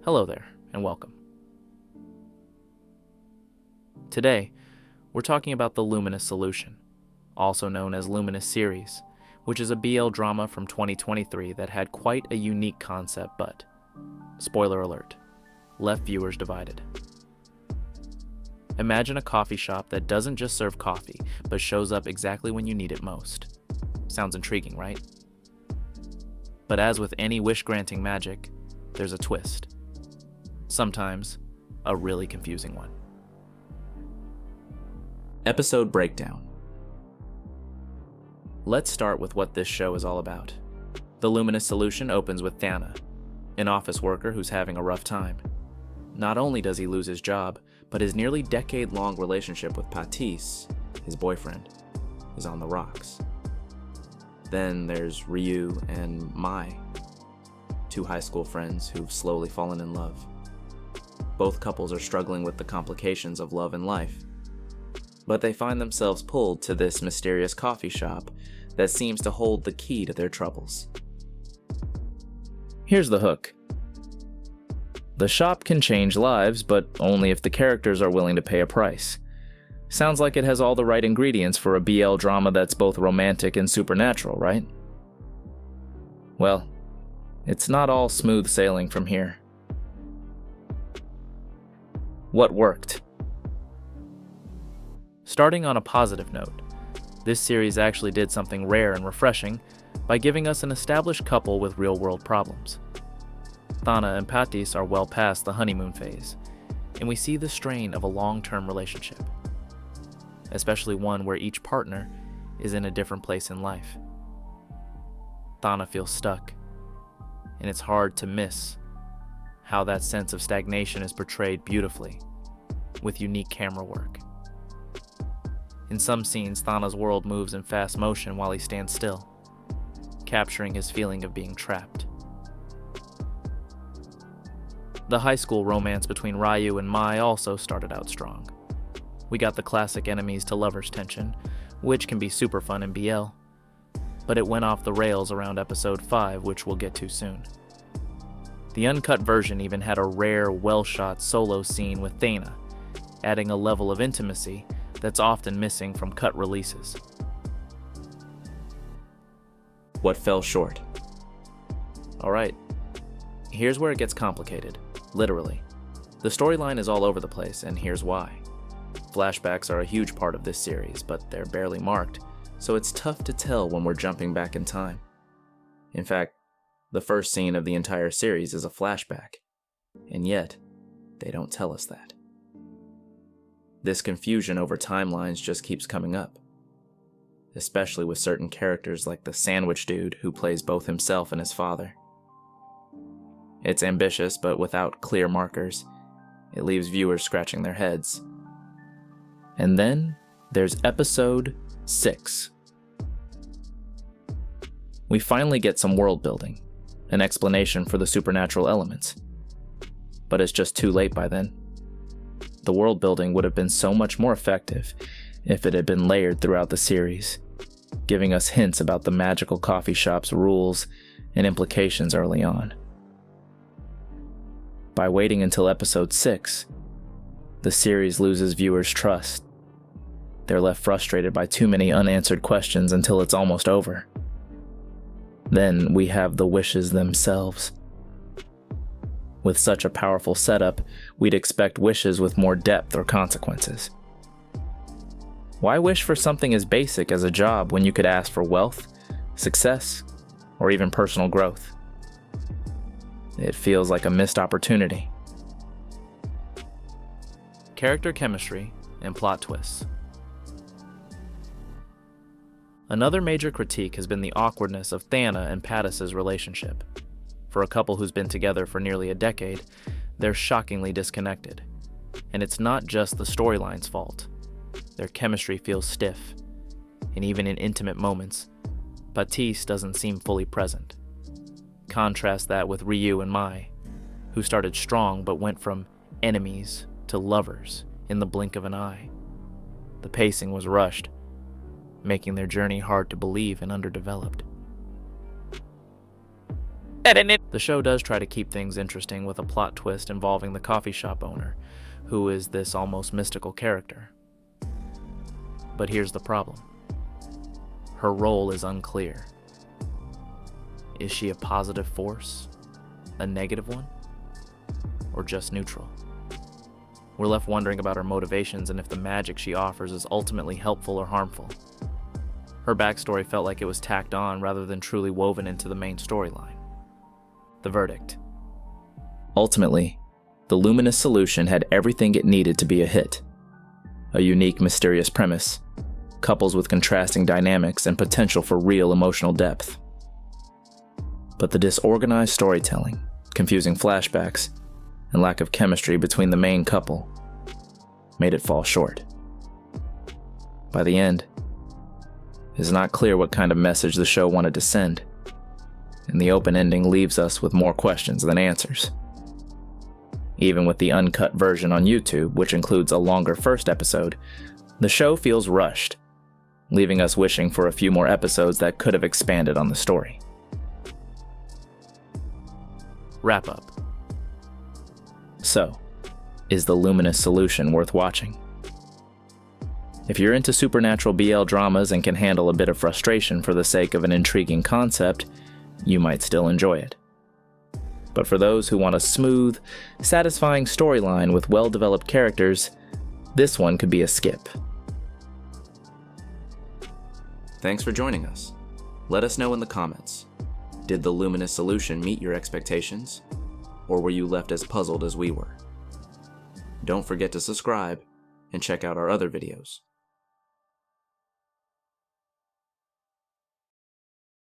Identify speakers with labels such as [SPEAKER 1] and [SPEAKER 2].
[SPEAKER 1] Hello there, and welcome. Today, we're talking about the Luminous Solution, also known as Luminous Series, which is a BL drama from 2023 that had quite a unique concept, but, spoiler alert, left viewers divided. Imagine a coffee shop that doesn't just serve coffee, but shows up exactly when you need it most. Sounds intriguing, right? But as with any wish-granting magic, there's a twist. Sometimes, a really confusing one. Episode breakdown. Let's start with what this show is all about. The Luminous Solution opens with Thana, an office worker who's having a rough time. Not only does he lose his job, but his nearly decade-long relationship with Patisse, his boyfriend, is on the rocks. Then there's Ryu and Mai, two high school friends who've slowly fallen in love. Both couples are struggling with the complications of love and life, but they find themselves pulled to this mysterious coffee shop that seems to hold the key to their troubles. Here's the hook. The shop can change lives, but only if the characters are willing to pay a price. Sounds like it has all the right ingredients for a BL drama that's both romantic and supernatural, right? Well, it's not all smooth sailing from here. What worked? Starting on a positive note, this series actually did something rare and refreshing by giving us an established couple with real-world problems. Thana and Patisse are well past the honeymoon phase, and we see the strain of a long-term relationship, especially one where each partner is in a different place in life. Thana feels stuck, and it's hard to miss how that sense of stagnation is portrayed beautifully, with unique camera work. In some scenes, Thana's world moves in fast motion while he stands still, capturing his feeling of being trapped. The high school romance between Ryu and Mai also started out strong. We got the classic enemies to lovers tension, which can be super fun in BL, but it went off the rails around episode 5, which we'll get to soon. The uncut version even had a rare, well-shot solo scene with Thana, adding a level of intimacy that's often missing from cut releases. What fell short? Alright, here's where it gets complicated, literally. The storyline is all over the place, and here's why. Flashbacks are a huge part of this series, but they're barely marked, so it's tough to tell when we're jumping back in time. In fact, the first scene of the entire series is a flashback, and yet, they don't tell us that. This confusion over timelines just keeps coming up, especially with certain characters like the sandwich dude who plays both himself and his father. It's ambitious, but without clear markers, it leaves viewers scratching their heads. And then there's episode 6. We finally get some world building, an explanation for the supernatural elements. But it's just too late by then. The world building would have been so much more effective if it had been layered throughout the series, giving us hints about the magical coffee shop's rules and implications early on. By waiting until episode 6, the series loses viewers' trust. They're left frustrated by too many unanswered questions until it's almost over. Then we have the wishes themselves. With such a powerful setup, we'd expect wishes with more depth or consequences. Why wish for something as basic as a job when you could ask for wealth, success, or even personal growth? It feels like a missed opportunity. Character chemistry and plot twists. Another major critique has been the awkwardness of Thana and Patisse's relationship. For a couple who's been together for nearly a decade, they're shockingly disconnected. And it's not just the storyline's fault. Their chemistry feels stiff, and even in intimate moments, Patisse doesn't seem fully present. Contrast that with Ryu and Mai, who started strong but went from enemies to lovers in the blink of an eye. The pacing was rushed, making their journey hard to believe and underdeveloped. The show does try to keep things interesting with a plot twist involving the coffee shop owner, who is this almost mystical character. But here's the problem. Her role is unclear. Is she a positive force? A negative one? Or just neutral? We're left wondering about her motivations and if the magic she offers is ultimately helpful or harmful. Her backstory felt like it was tacked on rather than truly woven into the main storyline. The verdict. Ultimately, the Luminous Solution had everything it needed to be a hit. A unique, mysterious premise, couples with contrasting dynamics and potential for real emotional depth. But the disorganized storytelling, confusing flashbacks, and lack of chemistry between the main couple made it fall short. By the end, it's not clear what kind of message the show wanted to send, and the open ending leaves us with more questions than answers. Even with the uncut version on YouTube, which includes a longer first episode, the show feels rushed, leaving us wishing for a few more episodes that could have expanded on the story. Wrap up. So, is the Luminous Solution worth watching? If you're into supernatural BL dramas and can handle a bit of frustration for the sake of an intriguing concept, you might still enjoy it. But for those who want a smooth, satisfying storyline with well-developed characters, this one could be a skip. Thanks for joining us. Let us know in the comments. Did the Luminous Solution meet your expectations? Or were you left as puzzled as we were? Don't forget to subscribe and check out our other videos.